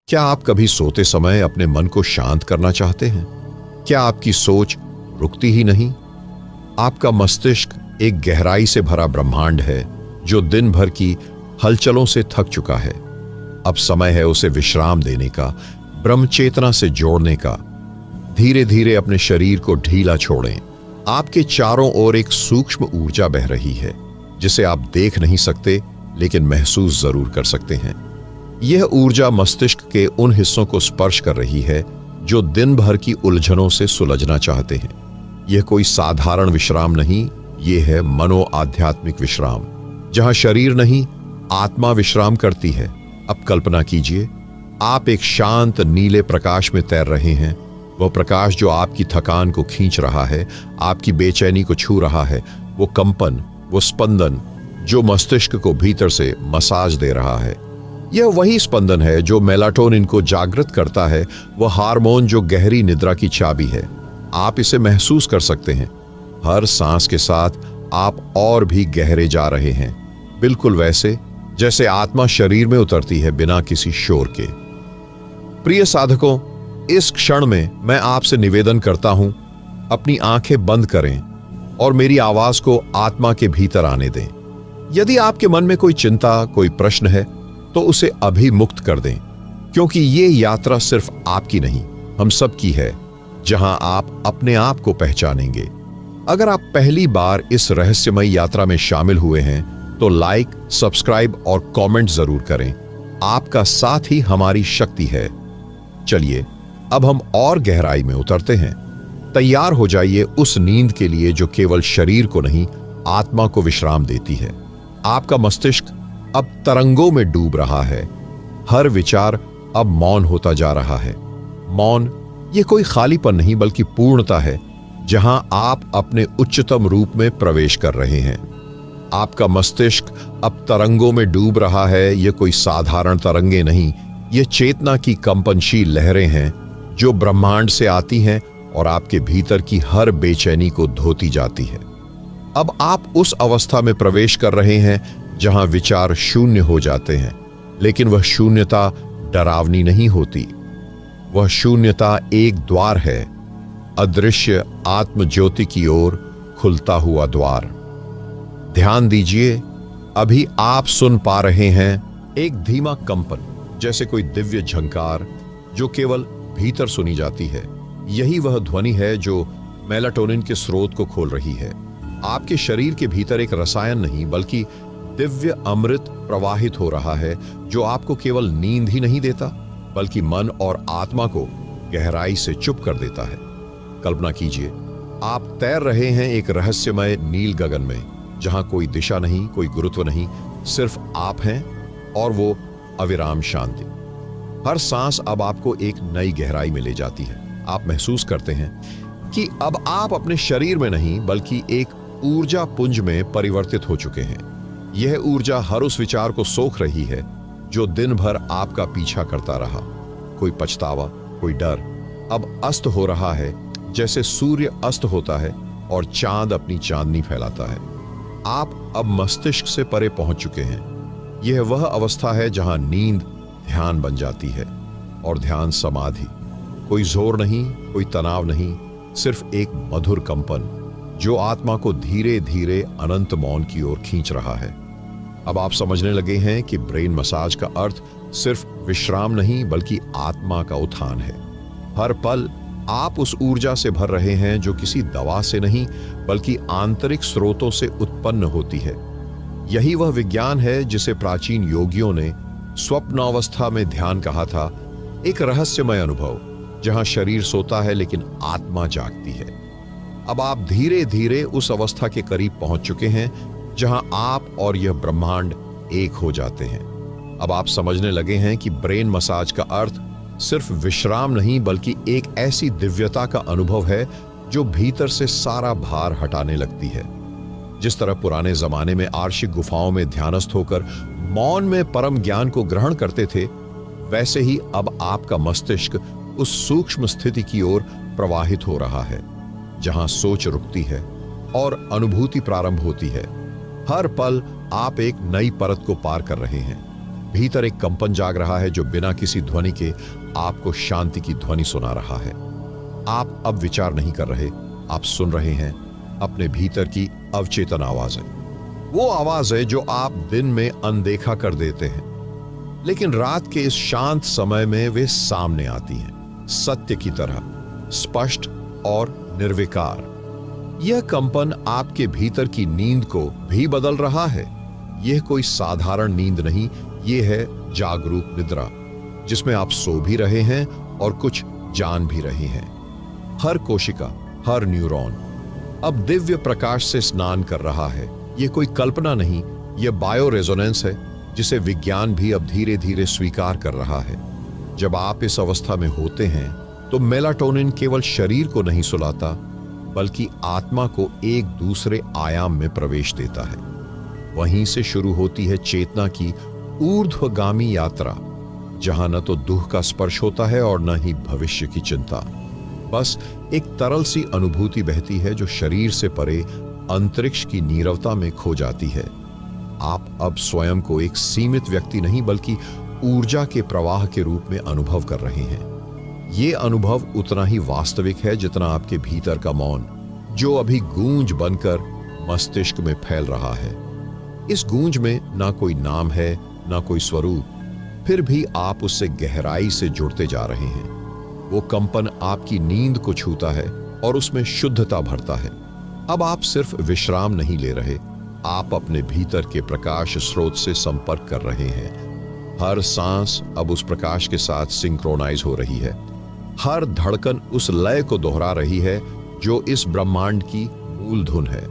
क्या आप कभी सोते समय अपने मन को शांत करना चाहते हैं? क्या आपकी सोच रुकती ही नहीं? आपका मस्तिष्क एक गहराई से भरा ब्रह्मांड है जो दिन भर की हलचलों से थक चुका है। अब समय है उसे विश्राम देने का, ब्रह्म चेतना से जोड़ने का। धीरे धीरे अपने शरीर को ढीला छोड़ें। आपके चारों ओर एक सूक्ष्म ऊर्जा बह रही है जिसे आप देख नहीं सकते लेकिन महसूस जरूर कर सकते हैं। यह ऊर्जा मस्तिष्क के उन हिस्सों को स्पर्श कर रही है जो दिन भर की उलझनों से सुलझना चाहते हैं। यह कोई साधारण विश्राम नहीं, यह है मनो आध्यात्मिक विश्राम, जहां शरीर नहीं आत्मा विश्राम करती है। अब कल्पना कीजिए, आप एक शांत नीले प्रकाश में तैर रहे हैं। वह प्रकाश जो आपकी थकान को खींच रहा है, आपकी बेचैनी को छू रहा है। वो कंपन, वो स्पंदन जो मस्तिष्क को भीतर से मसाज दे रहा है। यह वही स्पंदन है जो मेलाटोनिन को जागृत करता है, वह हार्मोन जो गहरी निद्रा की चाबी है। आप इसे महसूस कर सकते हैं। हर सांस के साथ आप और भी गहरे जा रहे हैं, बिल्कुल वैसे जैसे आत्मा शरीर में उतरती है बिना किसी शोर के। प्रिय साधकों, इस क्षण में मैं आपसे निवेदन करता हूं, अपनी आंखें बंद करें और मेरी आवाज को आत्मा के भीतर आने दें। यदि आपके मन में कोई चिंता, कोई प्रश्न है तो उसे अभी मुक्त कर दें, क्योंकि ये यात्रा सिर्फ आपकी नहीं, हम सब की है, जहां आप अपने आप को पहचानेंगे। अगर आप पहली बार इस रहस्यमय यात्रा में शामिल हुए हैं तो लाइक, सब्सक्राइब और कमेंट जरूर करें। आपका साथ ही हमारी शक्ति है। चलिए अब हम और गहराई में उतरते हैं। तैयार हो जाइए उस नींद के लिए जो केवल शरीर को नहीं, आत्मा को विश्राम देती है। आपका मस्तिष्क अब तरंगों में डूब रहा है। हर विचार अब मौन होता जा रहा है। मौन ये कोई खालीपन नहीं बल्कि पूर्णता है, जहां आप अपने उच्चतम रूप में प्रवेश कर रहे हैं। आपका मस्तिष्क अब तरंगों में डूब रहा है। ये कोई साधारण तरंगे नहीं, ये चेतना की कंपनशील लहरें हैं जो ब्रह्मांड से आती हैं और आपके भीतर की हर बेचैनी को धोती जाती है। अब आप उस अवस्था में प्रवेश कर रहे हैं जहां विचार शून्य हो जाते हैं, लेकिन वह शून्यता डरावनी नहीं होती। वह शून्यता एक द्वार है, अदृश्य आत्म ज्योति की ओर खुलता हुआ द्वार। ध्यान दीजिए, अभी आप सुन पा रहे हैं एक धीमा कंपन, जैसे कोई दिव्य झंकार जो केवल भीतर सुनी जाती है। यही वह ध्वनि है जो मेलाटोनिन के स्रोत को खोल रही है। आपके शरीर के भीतर एक रसायन नहीं बल्कि दिव्य अमृत प्रवाहित हो रहा है जो आपको केवल नींद ही नहीं देता बल्कि मन और आत्मा को गहराई से चुप कर देता है। कल्पना कीजिए, आप तैर रहे हैं एक रहस्यमय नील गगन में, जहां कोई दिशा नहीं, कोई गुरुत्व नहीं, सिर्फ आप हैं और वो अविराम शांति। हर सांस अब आपको एक नई गहराई में ले जाती है। आप महसूस करते हैं कि अब आप अपने शरीर में नहीं बल्कि एक ऊर्जा पुंज में परिवर्तित हो चुके हैं। यह ऊर्जा हर उस विचार को सोख रही है जो दिन भर आपका पीछा करता रहा। कोई पछतावा, कोई डर अब अस्त हो रहा है, जैसे सूर्य अस्त होता है और चांद अपनी चांदनी फैलाता है। आप अब मस्तिष्क से परे पहुंच चुके हैं। यह वह अवस्था है जहां नींद ध्यान बन जाती है और ध्यान समाधि। कोई जोर नहीं, कोई तनाव नहीं, सिर्फ एक मधुर कंपन जो आत्मा को धीरे धीरे अनंत मौन की ओर खींच रहा है। अब आप समझने लगे हैं कि ब्रेन मसाज का अर्थ सिर्फ विश्राम नहीं बल्कि आत्मा का उत्थान है। हर पल आप उस ऊर्जा से भर रहे हैं जो किसी दवा से नहीं बल्कि आंतरिक स्रोतों से उत्पन्न होती है। यही वह विज्ञान है जिसे प्राचीन योगियों ने स्वप्नावस्था में ध्यान कहा था, एक रहस्यमय अनुभव जहां शरीर सोता है लेकिन आत्मा जागती है। अब आप धीरे धीरे उस अवस्था के करीब पहुंच चुके हैं जहां आप और यह ब्रह्मांड एक हो जाते हैं। अब आप समझने लगे हैं कि ब्रेन मसाज का अर्थ सिर्फ विश्राम नहीं बल्कि एक ऐसी दिव्यता का अनुभव है जो भीतर से सारा भार हटाने लगती है। जिस तरह पुराने जमाने में आर्षिक गुफाओं में ध्यानस्थ होकर मौन में परम ज्ञान को ग्रहण करते थे, वैसे ही अब आपका मस्तिष्क उस सूक्ष्म स्थिति की ओर प्रवाहित हो रहा है जहां सोच रुकती है और अनुभूति प्रारंभ होती है। हर पल आप एक नई परत को पार कर रहे हैं। भीतर एक कंपन जाग रहा है जो बिना किसी ध्वनि के आपको शांति की ध्वनि सुना रहा है। आप अब विचार नहीं कर रहे, आप सुन रहे हैं अपने भीतर की अवचेतन आवाजें। वो आवाज है जो आप दिन में अनदेखा कर देते हैं, लेकिन रात के इस शांत समय में वे सामने आती हैं, सत्य की तरह, स्पष्ट और निर्विकार। यह कंपन आपके भीतर की नींद को भी बदल रहा है। यह कोई साधारण नींद नहीं, यह है जागरूक निद्रा, जिसमें आप सो भी रहे हैं और कुछ जान भी रहे हैं। हर कोशिका, हर न्यूरॉन अब दिव्य प्रकाश से स्नान कर रहा है। यह कोई कल्पना नहीं, यह बायो रेजोनेंस है जिसे विज्ञान भी अब धीरे धीरे स्वीकार कर रहा है। जब आप इस अवस्था में होते हैं तो मेलाटोनिन केवल शरीर को नहीं सुलाता, बल्कि आत्मा को एक दूसरे आयाम में प्रवेश देता है। वहीं से शुरू होती है चेतना की ऊर्ध्वगामी यात्रा, जहां न तो दुख का स्पर्श होता है और न ही भविष्य की चिंता। बस एक तरल सी अनुभूति बहती है जो शरीर से परे अंतरिक्ष की नीरवता में खो जाती है। आप अब स्वयं को एक सीमित व्यक्ति नहीं, बल्कि ऊर्जा के प्रवाह के रूप में अनुभव कर रहे हैं। ये अनुभव उतना ही वास्तविक है जितना आपके भीतर का मौन, जो अभी गूंज बनकर मस्तिष्क में फैल रहा है। इस गूंज में ना कोई नाम है, ना कोई स्वरूप, फिर भी आप उससे गहराई से जुड़ते जा रहे हैं। वो कंपन आपकी नींद को छूता है और उसमें शुद्धता भरता है। अब आप सिर्फ विश्राम नहीं ले रहे, आप अपने भीतर के प्रकाश स्रोत से संपर्क कर रहे हैं। हर सांस अब उस प्रकाश के साथ सिंक्रोनाइज हो रही है। हर धड़कन उस लय को दोहरा रही है जो इस ब्रह्मांड की मूल धुन है।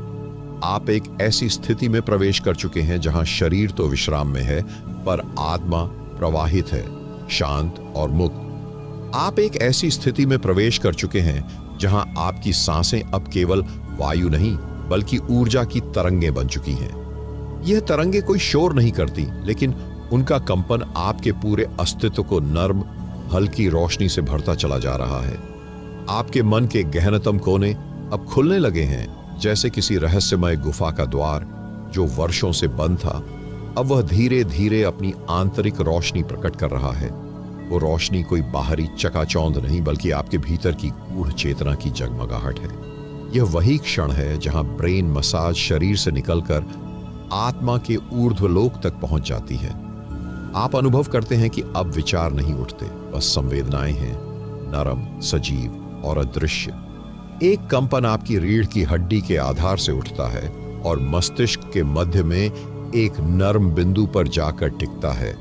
आप एक ऐसी स्थिति में प्रवेश कर चुके हैं जहां शरीर तो विश्राम में है, पर आत्मा प्रवाहित है, शांत और मुक्त। आप एक ऐसी स्थिति में प्रवेश कर चुके हैं जहां आपकी सांसें अब केवल वायु नहीं, बल्कि ऊर्जा की तरंगें बन चुकी हैं। यह तरंगें कोई शोर नहीं करती, लेकिन उनका कंपन आपके पूरे अस्तित्व को नर्म, हल्की रोशनी से भरता चला जा रहा है। आपके मन के गहनतम कोने अब खुलने लगे हैं, जैसे किसी रहस्यमय गुफा का द्वार जो वर्षों से बंद था, अब वह धीरे धीरे अपनी आंतरिक रोशनी प्रकट कर रहा है। वो रोशनी कोई बाहरी चकाचौंध नहीं, बल्कि आपके भीतर की गूढ़ चेतना की जगमगाहट है। यह वही क्षण है जहां ब्रेन मसाज शरीर से निकलकर आत्मा के ऊर्ध्वलोक तक पहुंच जाती है। आप अनुभव करते हैं कि अब विचार नहीं उठते, बस संवेदनाएं हैं, नरम, सजीव और अदृश्य। एक कंपन आपकी रीढ़ की हड्डी के आधार से उठता है और मस्तिष्क के मध्य में एक नर्म बिंदु पर जाकर टिकता है।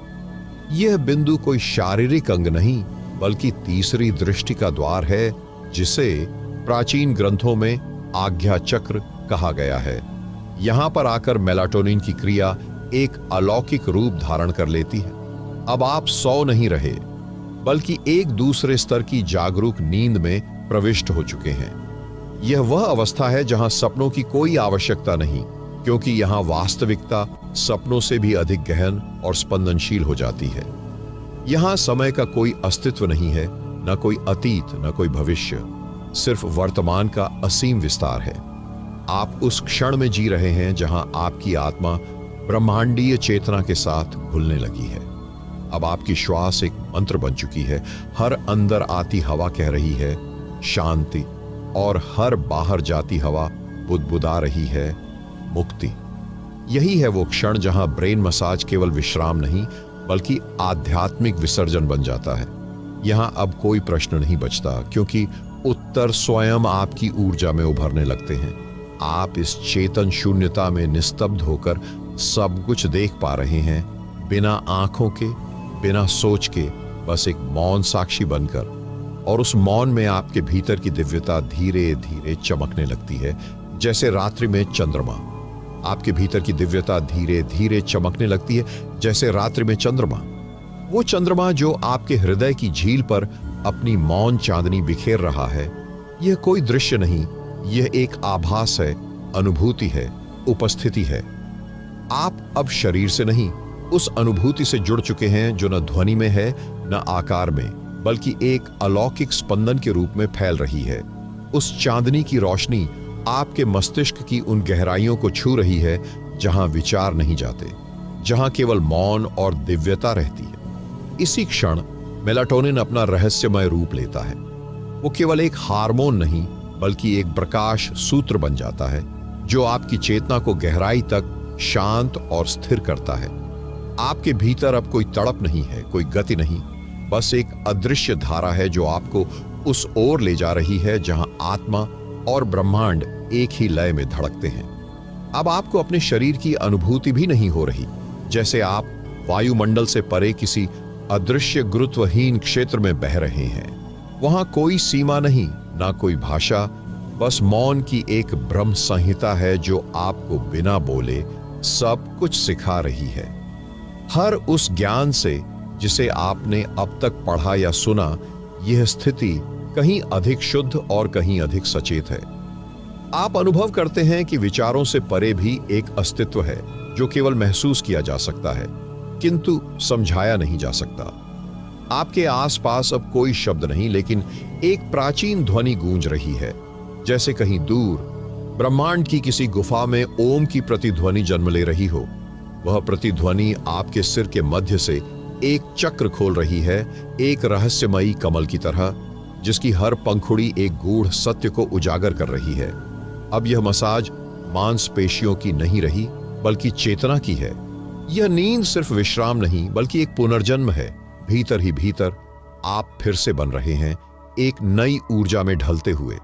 यह बिंदु कोई शारीरिक अंग नहीं, बल्कि तीसरी दृष्टि का द्वार है, जिसे प्राचीन ग्रंथों में आज्ञा चक्र कहा गया है। यहां पर आकर मेलाटोनिन की क्रिया एक अलौकिक रूप धारण कर लेती है। अब आप सो नहीं रहे, बल्कि एक दूसरे स्तर की जागरूक नींद में प्रविष्ट हो चुके हैं। यह वह अवस्था है जहां सपनों की कोई आवश्यकता नहीं, क्योंकि यहां वास्तविकता सपनों से भी अधिक गहन और स्पंदनशील हो जाती है। यहां समय का कोई अस्तित्व नहीं है, न कोई अतीत, न कोई भविष्य, सिर्फ वर्तमान का असीम विस्तार है। आप उस क्षण में जी रहे हैं जहां आपकी आत्मा ब्रह्मांडीय चेतना के साथ घुलने लगी है। अब आपकी श्वास एक मंत्र बन चुकी है। हर अंदर आती हवा कह रही है शांति, और हर बाहर जाती हवा बुदबुदा रही है मुक्ति। यही है वो क्षण जहां ब्रेन मसाज केवल विश्राम नहीं, बल्कि आध्यात्मिक विसर्जन बन जाता है। यहां अब कोई प्रश्न नहीं बचता, क्योंकि उत्तर स्वयं आपकी ऊर्जा में उभरने लगते हैं। आप इस चेतन शून्यता में निस्तब्ध होकर सब कुछ देख पा रहे हैं, बिना आंखों के, बिना सोच के, बस एक मौन साक्षी बनकर। और उस मौन में आपके भीतर की दिव्यता धीरे धीरे चमकने लगती है, जैसे रात्रि में चंद्रमा। आपके भीतर की दिव्यता धीरे धीरे चमकने लगती है, जैसे रात्रि में चंद्रमा। वो चंद्रमा जो आपके हृदय की झील पर अपनी मौन चांदनी बिखेर रहा है। यह कोई दृश्य नहीं, यह एक आभास है, अनुभूति है, उपस्थिति है। आप अब शरीर से नहीं, उस अनुभूति से जुड़ चुके हैं जो न ध्वनि में है, न आकार में, बल्कि एक अलौकिक स्पंदन के रूप में फैल रही है। उस चांदनी की रोशनी आपके मस्तिष्क की उन गहराइयों को छू रही है जहां विचार नहीं जाते, जहां केवल मौन और दिव्यता रहती है। इसी क्षण मेलाटोनिन अपना रहस्यमय रूप लेता है। वो केवल एक हार्मोन नहीं बल्कि एक प्रकाश सूत्र बन जाता है जो आपकी चेतना को गहराई तक शांत और स्थिर करता है। आपके भीतर अब कोई तड़प नहीं है, कोई गति नहीं, बस एक अदृश्य धारा है जो आपको उस ओर ले जा रही है जहां आत्मा और ब्रह्मांड एक ही लय में धड़कते हैं। अब आपको अपने शरीर की अनुभूति भी नहीं हो रही, जैसे आप वायुमंडल से परे किसी अदृश्य गुरुत्वहीन क्षेत्र में बह रहे हैं। वहां कोई सीमा नहीं, ना कोई भाषा, बस मौन की एक ब्रह्म संहिता है जो आपको बिना बोले सब कुछ सिखा रही है। हर उस ज्ञान से जिसे आपने अब तक पढ़ा या सुना, यह स्थिति कहीं अधिक शुद्ध और कहीं अधिक सचेत है। आप अनुभव करते हैं कि विचारों से परे भी एक अस्तित्व है जो केवल महसूस किया जा सकता है किंतु समझाया नहीं जा सकता। आपके आसपास अब कोई शब्द नहीं, लेकिन एक प्राचीन ध्वनि गूंज रही है, जैसे कहीं दूर ब्रह्मांड की किसी गुफा में ओम की प्रतिध्वनि जन्म ले रही हो। वह प्रतिध्वनि आपके सिर के मध्य से एक चक्र खोल रही है, एक रहस्यमयी कमल की तरह, जिसकी हर पंखुड़ी एक गूढ़ सत्य को उजागर कर रही है। अब यह मसाज मांसपेशियों की नहीं रही बल्कि चेतना की है। यह नींद सिर्फ विश्राम नहीं बल्कि एक पुनर्जन्म है। भीतर ही भीतर आप फिर से बन रहे हैं, एक नई ऊर्जा में ढलते हुए।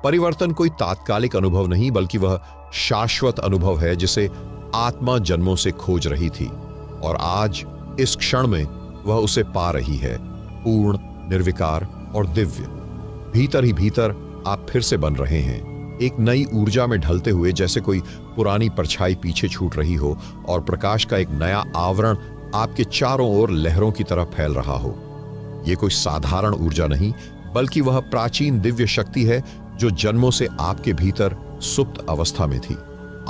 परिवर्तन कोई तात्कालिक अनुभव नहीं बल्कि वह शाश्वत अनुभव है जिसे आत्मा जन्मों से खोज रही थी, और आज इस क्षण में वह उसे पा रही है, पूर्ण, निर्विकार और दिव्य। भीतर ही भीतर आप फिर से बन रहे हैं, एक नई ऊर्जा में ढलते हुए, जैसे कोई पुरानी परछाई पीछे छूट रही हो और प्रकाश का एक नया आवरण आपके चारों ओर लहरों की तरह फैल रहा हो। यह कोई साधारण ऊर्जा नहीं बल्कि वह प्राचीन दिव्य शक्ति है जो जन्मों से आपके भीतर सुप्त अवस्था में थी।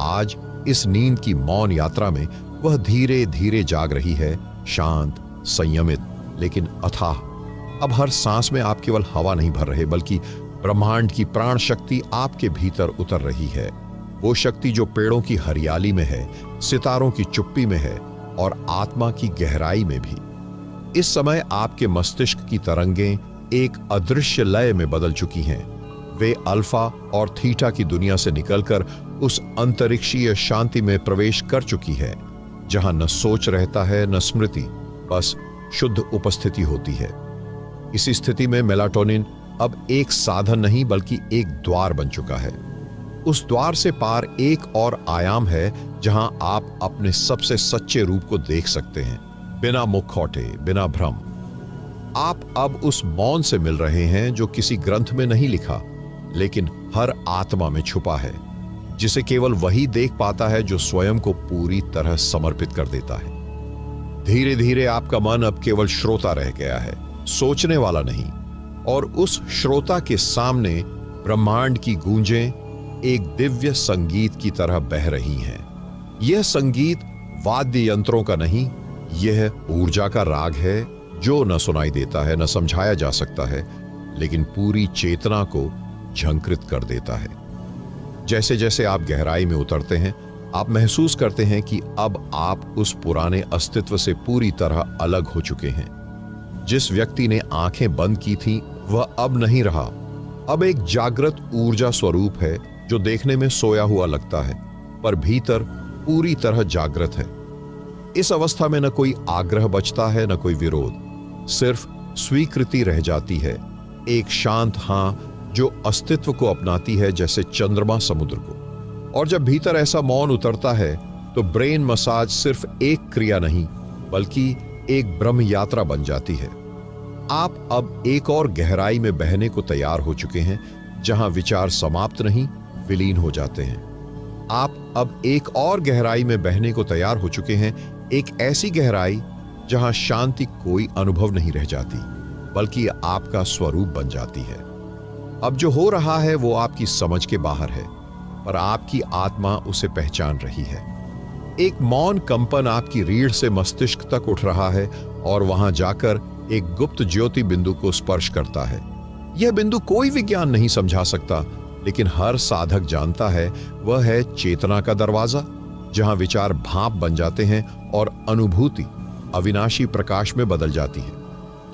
आज इस नींद की मौन यात्रा में वह धीरे धीरे जाग रही है, शांत, संयमित, लेकिन अथाह। अब हर सांस में आप केवल हवा नहीं भर रहे बल्कि ब्रह्मांड की प्राण शक्ति आपके भीतर उतर रही है। वो शक्ति जो पेड़ों की हरियाली में है, सितारों की चुप्पी में है और आत्मा की गहराई में भी। इस समय आपके मस्तिष्क की तरंगें एक अदृश्य लय में बदल चुकी हैं। वे अल्फा और थीटा की दुनिया से निकलकर उस अंतरिक्षीय शांति में प्रवेश कर चुकी है जहां न सोच रहता है न स्मृति, बस शुद्ध उपस्थिति होती है। इसी स्थिति में मेलाटोनिन अब एक साधन नहीं बल्कि एक द्वार बन चुका है। उस द्वार से पार एक और आयाम है जहां आप अपने सबसे सच्चे रूप को देख सकते हैं, बिना मुखौटे, बिना भ्रम। आप अब उस मौन से मिल रहे हैं जो किसी ग्रंथ में नहीं लिखा, लेकिन हर आत्मा में छुपा है, जिसे केवल वही देख पाता है जो स्वयं को पूरी तरह समर्पित कर देता है। धीरे धीरे आपका मन अब केवल श्रोता रह गया है, सोचने वाला नहीं, और उस श्रोता के सामने ब्रह्मांड की गूंजें एक दिव्य संगीत की तरह बह रही हैं। यह संगीत वाद्य यंत्रों का नहीं, यह ऊर्जा का राग है जो न सुनाई देता है, न समझाया जा सकता है, लेकिन पूरी चेतना को झंकृत कर देता है। जैसे जैसे आप गहराई में उतरते हैं, आप महसूस करते हैं कि अब आप उस पुराने अस्तित्व से पूरी तरह अलग हो चुके हैं। जिस व्यक्ति ने आंखें बंद की थीं, वह अब नहीं रहा। अब एक जागृत ऊर्जा स्वरूप है जो देखने में सोया हुआ लगता है, पर भीतर पूरी तरह जागृत है। इस अवस्था में न कोई आग्रह बचता है, न कोई विरोध, सिर्फ स्वीकृति रह जाती है, एक शांत हां जो अस्तित्व को अपनाती है जैसे चंद्रमा समुद्र को। और जब भीतर ऐसा मौन उतरता है तो ब्रेन मसाज सिर्फ एक क्रिया नहीं बल्कि एक ब्रह्म यात्रा बन जाती है। आप अब एक और गहराई में बहने को तैयार हो चुके हैं जहां विचार समाप्त नहीं, विलीन हो जाते हैं। आप अब एक और गहराई में बहने को तैयार हो चुके हैं, एक ऐसी गहराई जहां शांति कोई अनुभव नहीं रह जाती बल्कि आपका स्वरूप बन जाती है। अब जो हो रहा है वो आपकी समझ के बाहर है, पर आपकी आत्मा उसे पहचान रही है। एक मौन कंपन आपकी रीढ़ से मस्तिष्क तक उठ रहा है और वहां जाकर एक गुप्त ज्योति बिंदु को स्पर्श करता है। यह बिंदु कोई विज्ञान नहीं समझा सकता, लेकिन हर साधक जानता है वह है चेतना का दरवाजा। जहां विचार भाप बन जाते हैं और अनुभूति अविनाशी प्रकाश में बदल जाती है।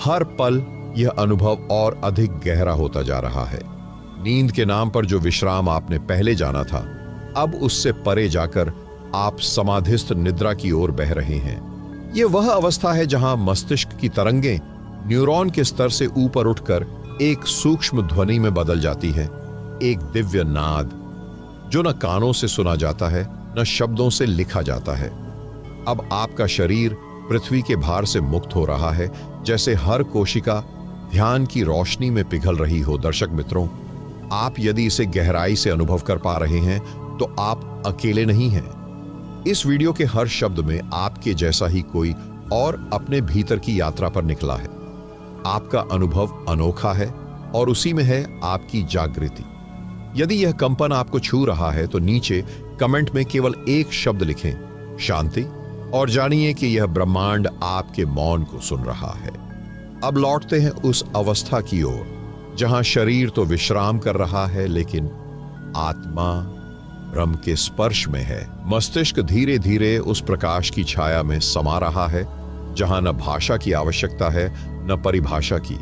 हर पल यह अनुभव और अधिक गहरा होता जा रहा है। नींद के नाम पर जो विश्राम आपने पहले जाना था, अब उससे परे जाकर आप समाधिस्थ निद्रा की ओर बह रहे हैं। यह वह अवस्था है जहां मस्तिष्क की तरंगें न्यूरॉन के स्तर से ऊपर उठकर एक सूक्ष्म ध्वनि में बदल जाती है, एक दिव्य नाद जो न कानों से सुना जाता है न शब्दों से लिखा जाता है। अब आपका शरीर पृथ्वी के भार से मुक्त हो रहा है, जैसे हर कोशिका ध्यान की रोशनी में पिघल रही हो। दर्शक मित्रों, आप यदि इसे गहराई से अनुभव कर पा रहे हैं तो आप अकेले नहीं हैं। इस वीडियो के हर शब्द में आपके जैसा ही कोई और अपने भीतर की यात्रा पर निकला है। आपका अनुभव अनोखा है और उसी में है आपकी जागृति। यदि यह कंपन आपको छू रहा है तो नीचे कमेंट में केवल एक शब्द लिखें, शांति, और जानिए कि यह ब्रह्मांड आपके मौन को सुन रहा है। अब लौटते हैं उस अवस्था की ओर जहां शरीर तो विश्राम कर रहा है, लेकिन आत्मा ब्रह्म के स्पर्श में है। मस्तिष्क धीरे धीरे उस प्रकाश की छाया में समा रहा है जहां न भाषा की आवश्यकता है न परिभाषा की।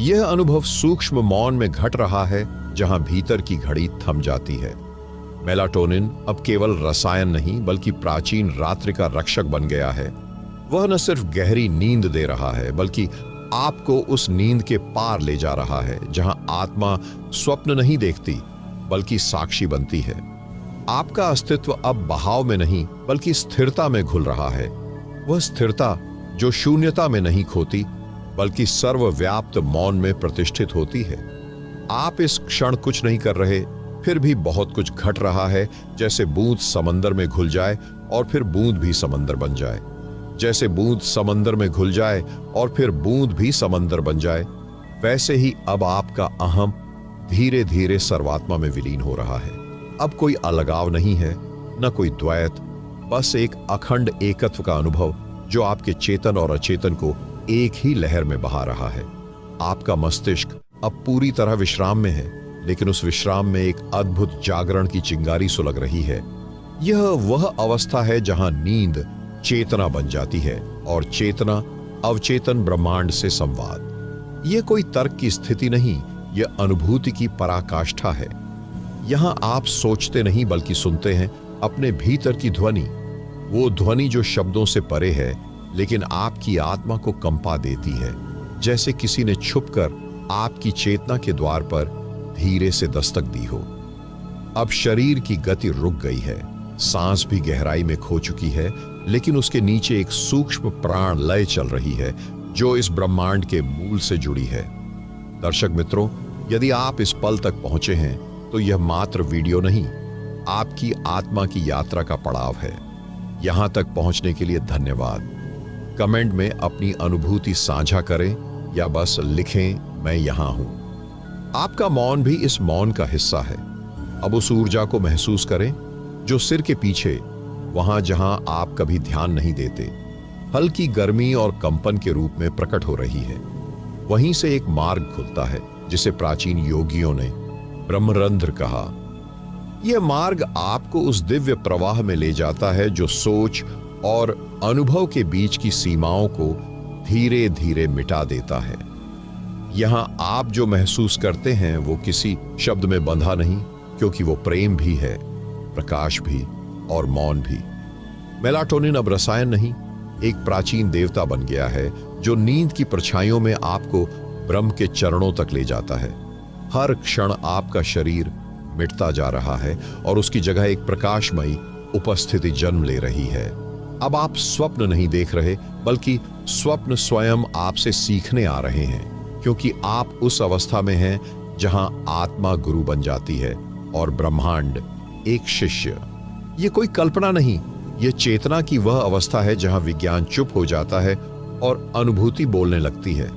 यह अनुभव सूक्ष्म मौन में घट रहा है जहां भीतर की घड़ी थम जाती है। मेलाटोनिन अब केवल रसायन नहीं बल्कि प्राचीन रात्रि का रक्षक बन गया है। वह न सिर्फ गहरी नींद दे रहा है बल्कि आपको उस नींद के पार ले जा रहा है जहां आत्मा स्वप्न नहीं देखती बल्कि साक्षी बनती है। आपका अस्तित्व अब बहाव में नहीं बल्कि स्थिरता में घुल रहा है। वह स्थिरता जो शून्यता में नहीं खोती बल्कि सर्वव्याप्त मौन में प्रतिष्ठित होती है। आप इस क्षण कुछ नहीं कर रहे, फिर भी बहुत कुछ घट रहा है। जैसे बूंद समंदर में घुल जाए और फिर बूंद भी समंदर बन जाए, जैसे बूंद समंदर में घुल जाए और फिर बूंद भी समंदर बन जाए, वैसे ही अब आपका अहम धीरे धीरे सर्वात्मा में विलीन हो रहा है। अब कोई अलगाव नहीं है, न कोई द्वैत, बस एक अखंड एकत्व का अनुभव जो आपके चेतन और अचेतन को एक ही लहर में बहा रहा है। आपका मस्तिष्क अब पूरी तरह विश्राम में है, लेकिन उस विश्राम में एक अद्भुत जागरण की चिंगारी सुलग रही है। यह वह अवस्था है जहां नींद चेतना बन जाती है और चेतना अवचेतन ब्रह्मांड से संवाद। यह कोई तर्क की स्थिति नहीं, यह अनुभूति की पराकाष्ठा है। यहां आप सोचते नहीं बल्कि सुनते हैं अपने भीतर की ध्वनि, वो ध्वनि जो शब्दों से परे है लेकिन आपकी आत्मा को कंपा देती है, जैसे किसी ने छुपकर आपकी चेतना के द्वार पर धीरे से दस्तक दी हो। अब शरीर की गति रुक गई है, सांस भी गहराई में खो चुकी है, लेकिन उसके नीचे एक सूक्ष्म प्राण लय चल रही है जो इस ब्रह्मांड के मूल से जुड़ी है। दर्शक मित्रों, यदि आप इस पल तक पहुंचे हैं तो यह मात्र वीडियो नहीं, आपकी आत्मा की यात्रा का पड़ाव है। यहां तक पहुंचने के लिए धन्यवाद। कमेंट में अपनी अनुभूति साझा करें या बस लिखें, मैं यहां हूं। आपका मौन भी इस मौन का हिस्सा है। अब उस ऊर्जा को महसूस करें जो सिर के पीछे, वहां जहां आप कभी ध्यान नहीं देते, हल्की गर्मी और कंपन के रूप में प्रकट हो रही है। वहीं से एक मार्ग खुलता है जिसे प्राचीन योगियों ने ब्रह्मरंध्र कहा। यह मार्ग आपको उस दिव्य प्रवाह में ले जाता है जो सोच और अनुभव के बीच की सीमाओं को धीरे धीरे मिटा देता है। यहां आप जो महसूस करते हैं वो किसी शब्द में बंधा नहीं, क्योंकि वो प्रेम भी है, प्रकाश भी और मौन भी। मेलाटोनिन अब रसायन नहीं, एक प्राचीन देवता बन गया है जो नींद की परछाइयों में आपको ब्रह्म के चरणों तक ले जाता है। हर क्षण आपका शरीर मिटता जा रहा है और उसकी जगह एक प्रकाशमयी उपस्थिति जन्म ले रही है। अब आप स्वप्न नहीं देख रहे बल्कि स्वप्न स्वयं आपसे सीखने आ रहे हैं, क्योंकि आप उस अवस्था में हैं जहां आत्मा गुरु बन जाती है और ब्रह्मांड एक शिष्य। ये कोई कल्पना नहीं, ये चेतना की वह अवस्था है जहां विज्ञान चुप हो जाता है और अनुभूति बोलने लगती है।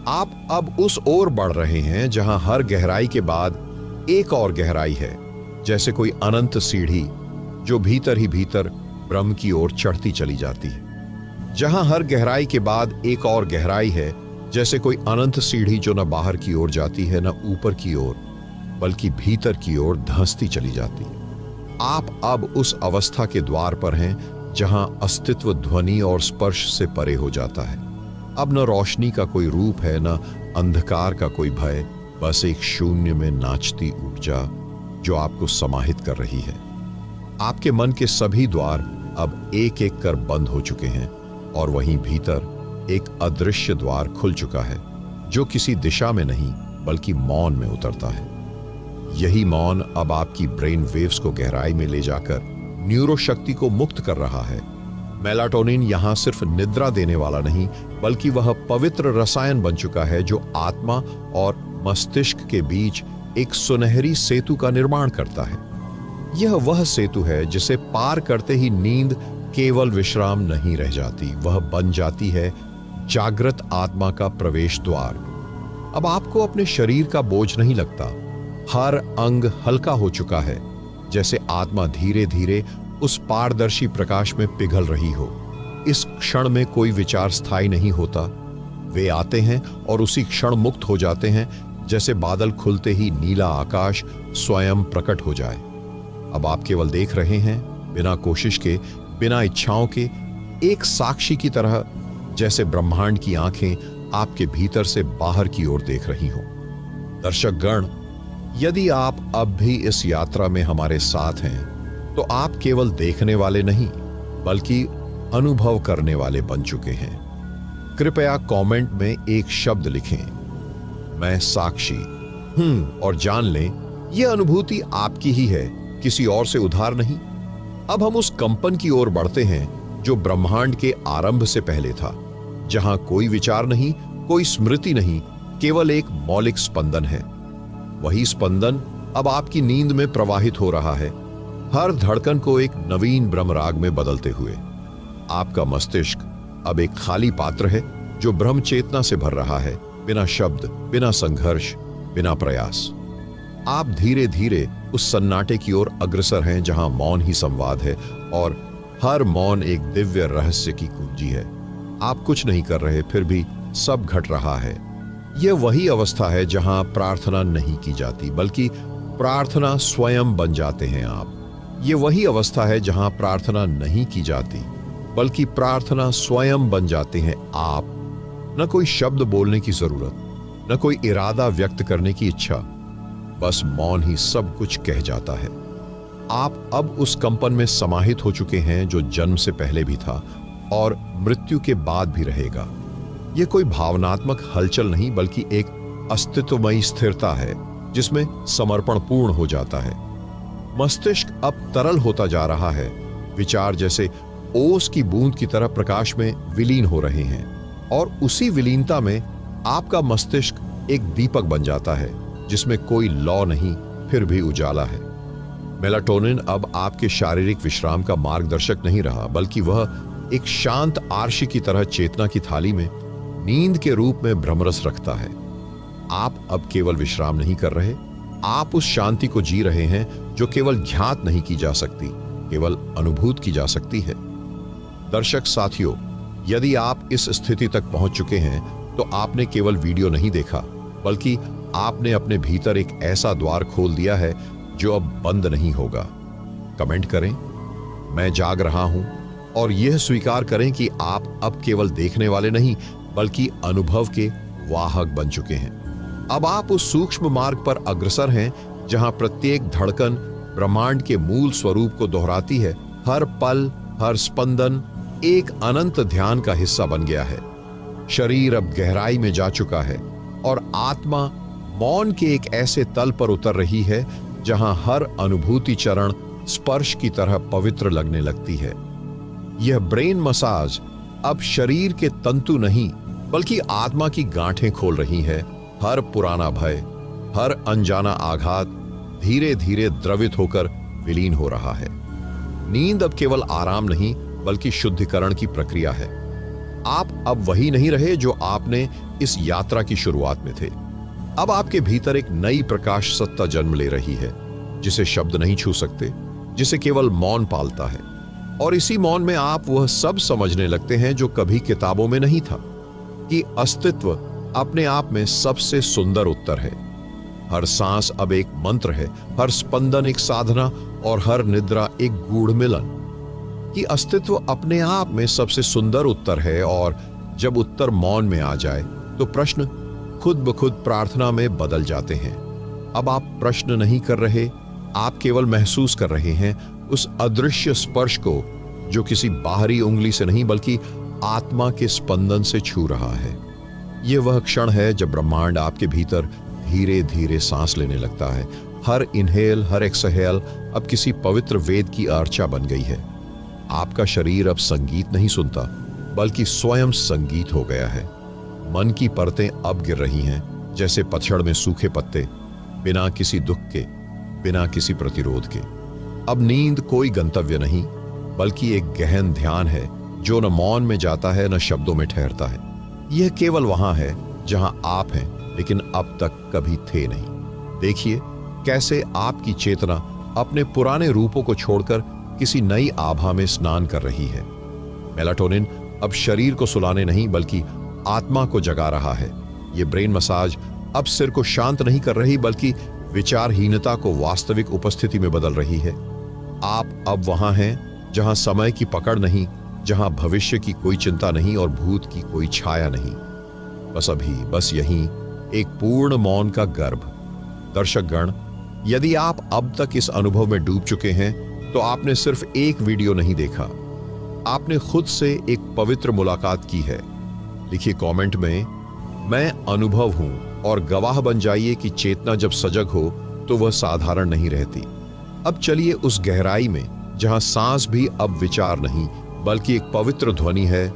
आप अब उस ओर बढ़ रहे हैं जहां हर गहराई के बाद एक और गहराई है, जैसे कोई अनंत सीढ़ी जो भीतर ही भीतर ब्रह्म की ओर चढ़ती चली जाती है। जहां हर गहराई के बाद एक और गहराई है, जैसे कोई अनंत सीढ़ी जो न बाहर की ओर जाती है न ऊपर की ओर, बल्कि भीतर की ओर धंसती चली जाती है। आप अब उस अवस्था के द्वार पर हैं जहां अस्तित्व ध्वनि और स्पर्श से परे हो जाता है। अब न रोशनी का कोई रूप है, न अंधकार का कोई भय, बस एक शून्य में नाचती ऊर्जा जो आपको समाहित कर रही है। आपके मन के सभी द्वार अब एक एक कर बंद हो चुके हैं और वहीं भीतर एक अदृश्य द्वार खुल चुका है जो किसी दिशा में नहीं बल्कि मौन में उतरता है। यही मौन अब आपकी ब्रेन वेव्स को गहराई में ले जाकर न्यूरो शक्ति को मुक्त कर रहा है। मेलाटोनिन यहां सिर्फ निद्रा देने वाला नहीं बल्कि वह पवित्र रसायन बन चुका है जो आत्मा और मस्तिष्क के बीच एक सुनहरी सेतु का निर्माण करता है। यह वह सेतु है जिसे पार करते ही नींद केवल विश्राम नहीं रह जाती, वह बन जाती है जागृत आत्मा का प्रवेश द्वार। अब आपको अपने शरीर का बोझ नहीं लगता, हर अंग हल्का हो चुका है, जैसे आत्मा धीरे धीरे उस पारदर्शी प्रकाश में पिघल रही हो। इस क्षण में कोई विचार स्थायी नहीं होता, वे आते हैं और उसी क्षण मुक्त हो जाते हैं, जैसे बादल खुलते ही नीला आकाश स्वयं प्रकट हो जाए। अब आप केवल देख रहे हैं, बिना कोशिश के, बिना इच्छाओं के, एक साक्षी की तरह, जैसे ब्रह्मांड की आंखें आपके भीतर से बाहर की ओर देख रही हों। दर्शक गण, यदि आप अब भी इस यात्रा में हमारे साथ हैं तो आप केवल देखने वाले नहीं बल्कि अनुभव करने वाले बन चुके हैं। कृपया कमेंट में एक शब्द लिखें, मैं साक्षी हूं, और जान लें यह अनुभूति आपकी ही है, किसी और से उधार नहीं। अब हम उस कंपन की ओर बढ़ते हैं जो ब्रह्मांड के आरंभ से पहले था, जहां कोई विचार नहीं, कोई स्मृति नहीं, केवल एक मौलिक स्पंदन है। वही स्पंदन अब आपकी नींद में प्रवाहित हो रहा है, हर धड़कन को एक नवीन ब्रह्म राग में बदलते हुए। आपका मस्तिष्क अब एक खाली पात्र है जो ब्रह्म चेतना से भर रहा है, बिना शब्द, बिना संघर्ष, बिना प्रयास। आप धीरे धीरे उस सन्नाटे की ओर अग्रसर हैं जहां मौन ही संवाद है और हर मौन एक दिव्य रहस्य की कुंजी है। आप कुछ नहीं कर रहे, फिर भी सब घट रहा है। यह वही अवस्था है जहां प्रार्थना नहीं की जाती बल्कि प्रार्थना स्वयं बन जाते हैं आप। ये वही अवस्था है जहां प्रार्थना नहीं की जाती बल्कि प्रार्थना स्वयं बन जाते हैं आप। न कोई शब्द बोलने की जरूरत, न कोई इरादा व्यक्त करने की इच्छा, बस मौन ही सब कुछ कह जाता है। आप अब उस कंपन में समाहित हो चुके हैं जो जन्म से पहले भी था और मृत्यु के बाद भी रहेगा। यह कोई भावनात्मक हलचल नहीं बल्कि एक अस्तित्वमयी स्थिरता है जिसमें समर्पण पूर्ण हो जाता है। मस्तिष्क अब तरल होता जा रहा है, विचार जैसे ओस की बूंद की तरह प्रकाश में विलीन हो रहे हैं और उसी विलीनता में आपका मस्तिष्क एक दीपक बन जाता है जिसमें कोई लौ नहीं, फिर भी उजाला है। मेलाटोनिन अब आपके शारीरिक विश्राम का मार्गदर्शक नहीं रहा बल्कि वह एक शांत आरशी की तरह चेतना की थाली में नींद के रूप में भ्रमरस रखता है। आप अब केवल विश्राम नहीं कर रहे, आप उस शांति को जी रहे हैं जो केवल ज्ञात नहीं की जा सकती, केवल अनुभूत की जा सकती है। दर्शक साथियों, यदि आप इस स्थिति तक पहुंच चुके हैं तो आपने केवल वीडियो नहीं देखा बल्कि आपने अपने भीतर एक ऐसा द्वार खोल दिया है जो अब बंद नहीं होगा। कमेंट करें, मैं जाग रहा हूं, और यह स्वीकार करें कि आप अब केवल देखने वाले नहीं बल्कि अनुभव के वाहक बन चुके हैं। अब आप उस सूक्ष्म मार्ग पर अग्रसर हैं जहां प्रत्येक धड़कन ब्रह्मांड के मूल स्वरूप को दोहराती है। हर पल, हर स्पंदन एक अनंत ध्यान का हिस्सा बन गया है। शरीर अब गहराई में जा चुका है और आत्मा मौन के एक ऐसे तल पर उतर रही है जहां हर अनुभूति चरण स्पर्श की तरह पवित्र लगने लगती है। यह ब्रेन मसाज अब शरीर के तंतु नहीं बल्कि आत्मा की गांठें खोल रही है। हर पुराना भय, हर अनजाना आघात धीरे धीरे द्रवित होकर विलीन हो रहा है। नींद अब केवल आराम नहीं बल्कि शुद्धिकरण की प्रक्रिया है। आप अब वही नहीं रहे जो आपने इस यात्रा की शुरुआत में थे। अब आपके भीतर एक नई प्रकाश सत्ता जन्म ले रही है जिसे शब्द नहीं छू सकते, जिसे केवल मौन पालता है। और इसी मौन में आप वह सब समझने लगते हैं जो कभी किताबों में नहीं था, कि अस्तित्व अपने आप में सबसे सुंदर उत्तर है। हर सांस अब एक मंत्र है, हर स्पंदन एक साधना और हर निद्रा एक गूढ़ मिलन। कि अस्तित्व अपने आप में सबसे सुंदर उत्तर है, और जब उत्तर मौन में आ जाए तो प्रश्न खुद ब खुद प्रार्थना में बदल जाते हैं। अब आप प्रश्न नहीं कर रहे, आप केवल महसूस कर रहे हैं उस अदृश्य स्पर्श को जो किसी बाहरी उंगली से नहीं बल्कि आत्मा के स्पंदन से छू रहा है। यह वह क्षण है जब ब्रह्मांड आपके भीतर धीरे धीरे सांस लेने लगता है। हर इनहेल, हर एक्सहेल अब किसी पवित्र वेद की अर्चा बन गई है। आपका शरीर अब संगीत नहीं सुनता, बल्कि स्वयं संगीत हो गया है। मन की परतें अब गिर रही हैं, जैसे पतझड़ में सूखे पत्ते, बिना किसी दुख के, बिना किसी प्रतिरोध के। अब नींद कोई गंतव्य नहीं, बल्कि एक गहन ध्यान है जो न मौन में जाता है, न शब्दों में ठहरता है। यह केवल वहां है जहां आप हैं, लेकिन अब तक कभी थे नहीं। देखिए कैसे आपकी चेतना अपने पुराने रूपों को छोड़कर किसी नई आभा में स्नान कर रही है। मेलाटोनिन अब शरीर को सुलाने नहीं बल्कि आत्मा को जगा रहा है। ये ब्रेन मसाज अब सिर को शांत नहीं कर रही, बल्कि विचारहीनता को वास्तविक उपस्थिति में बदल रही है। आप अब वहां हैं जहां समय की पकड़ नहीं, जहां भविष्य की कोई चिंता नहीं और भूत की कोई छाया नहीं। बस अभी, बस यहीं एक पूर्ण मौन का गर्भ। दर्शकगण, यदि आप अब तक इस अनुभव में डूब चुके हैं तो आपने सिर्फ एक वीडियो नहीं देखा, आपने खुद से एक पवित्र मुलाकात की है। लिखिए कमेंट में, मैं अनुभव हूं, और गवाह बन जाइए कि चेतना जब सजग हो तो वह साधारण नहीं रहती। अब चलिए उस गहराई में जहां सांस भी अब विचार नहीं बल्कि एक पवित्र ध्वनि है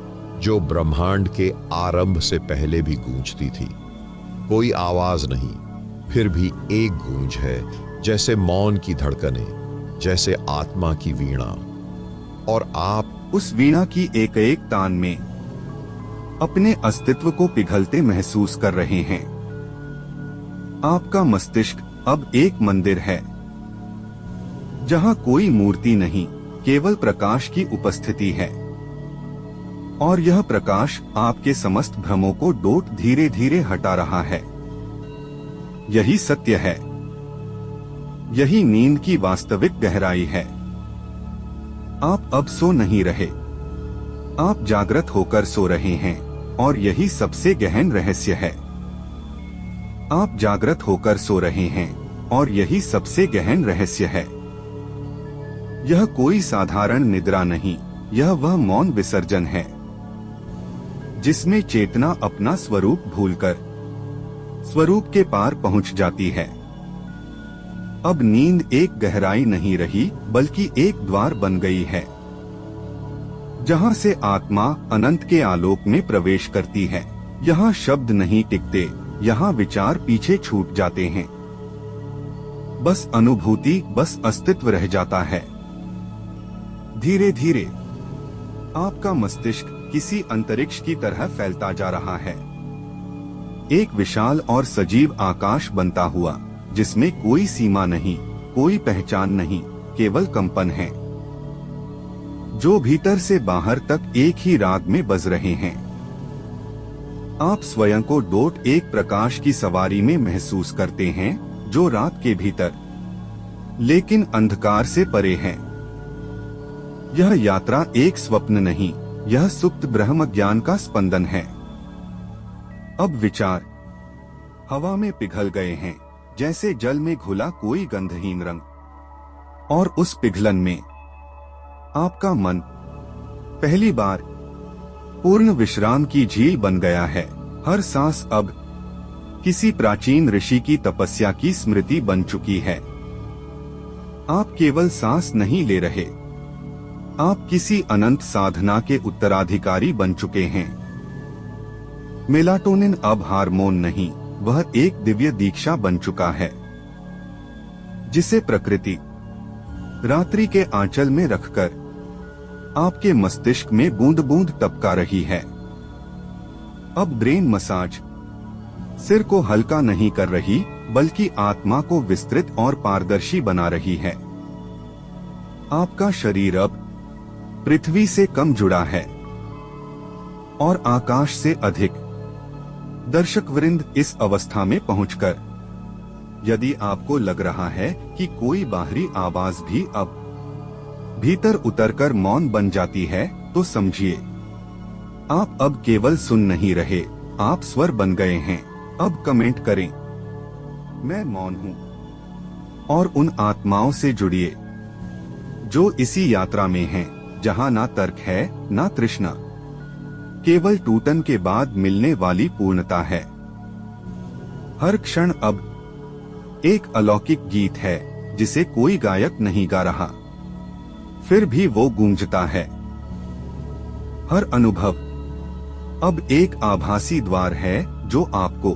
जो ब्रह्मांड के आरंभ से पहले भी गूंजती थी। कोई आवाज नहीं, फिर भी एक गूंज है, जैसे मौन की धड़कनें, जैसे आत्मा की वीणा। और आप उस वीणा की एक एक तान में अपने अस्तित्व को पिघलते महसूस कर रहे हैं। आपका मस्तिष्क अब एक मंदिर है जहां कोई मूर्ति नहीं, केवल प्रकाश की उपस्थिति है। और यह प्रकाश आपके समस्त भ्रमों को डोट धीरे धीरे हटा रहा है। यही सत्य है, यही नींद की वास्तविक गहराई है। आप अब सो नहीं रहे, आप जागृत होकर सो रहे हैं, और यही सबसे गहन रहस्य है। आप जागृत होकर सो रहे हैं, और यही सबसे गहन रहस्य है। यह कोई साधारण निद्रा नहीं, यह वह मौन विसर्जन है जिसमें चेतना अपना स्वरूप भूलकर स्वरूप के पार पहुंच जाती है। अब नींद एक गहराई नहीं रही, बल्कि एक द्वार बन गई है जहां से आत्मा अनंत के आलोक में प्रवेश करती है। यहाँ शब्द नहीं टिकते, यहाँ विचार पीछे छूट जाते हैं। बस अनुभूति, बस अस्तित्व रह जाता है। धीरे धीरे आपका मस्तिष्क किसी अंतरिक्ष की तरह फैलता जा रहा है, एक विशाल और सजीव आकाश बनता हुआ जिसमें कोई सीमा नहीं, कोई पहचान नहीं, केवल कंपन है जो भीतर से बाहर तक एक ही राग में बज रहे हैं। आप स्वयं को डोट एक प्रकाश की सवारी में महसूस करते हैं जो रात के भीतर लेकिन अंधकार से परे है। यह यात्रा एक स्वप्न नहीं, यह सुप्त ब्रह्म ज्ञान का स्पंदन है। अब विचार हवा में पिघल गए हैं, जैसे जल में घुला कोई गंधहीन रंग। और उस पिघलन में आपका मन पहली बार पूर्ण विश्राम की झील बन गया है। हर सांस अब किसी प्राचीन ऋषि की तपस्या की स्मृति बन चुकी है। आप केवल सांस नहीं ले रहे, आप किसी अनंत साधना के उत्तराधिकारी बन चुके हैं। मेलाटोनिन अब हार्मोन नहीं, वह एक दिव्य दीक्षा बन चुका है जिसे प्रकृति रात्रि के आंचल में रखकर आपके मस्तिष्क में बूंद बूंद टपका रही है। अब ब्रेन मसाज सिर को हल्का नहीं कर रही, बल्कि आत्मा को विस्तृत और पारदर्शी बना रही है। आपका शरीर अब पृथ्वी से कम जुड़ा है और आकाश से अधिक। दर्शक वृंद, इस अवस्था में पहुंचकर यदि आपको लग रहा है कि कोई बाहरी आवाज भी अब भीतर उतरकर मौन बन जाती है, तो समझिए आप अब केवल सुन नहीं रहे, आप स्वर बन गए हैं। अब कमेंट करें, मैं मौन हूं, और उन आत्माओं से जुड़िए जो इसी यात्रा में हैं, जहां ना तर्क है ना तृष्णा, केवल टूटन के बाद मिलने वाली पूर्णता है। हर क्षण अब एक अलौकिक गीत है जिसे कोई गायक नहीं गा रहा, फिर भी वो गूंजता है। हर अनुभव अब एक आभासी द्वार है जो आपको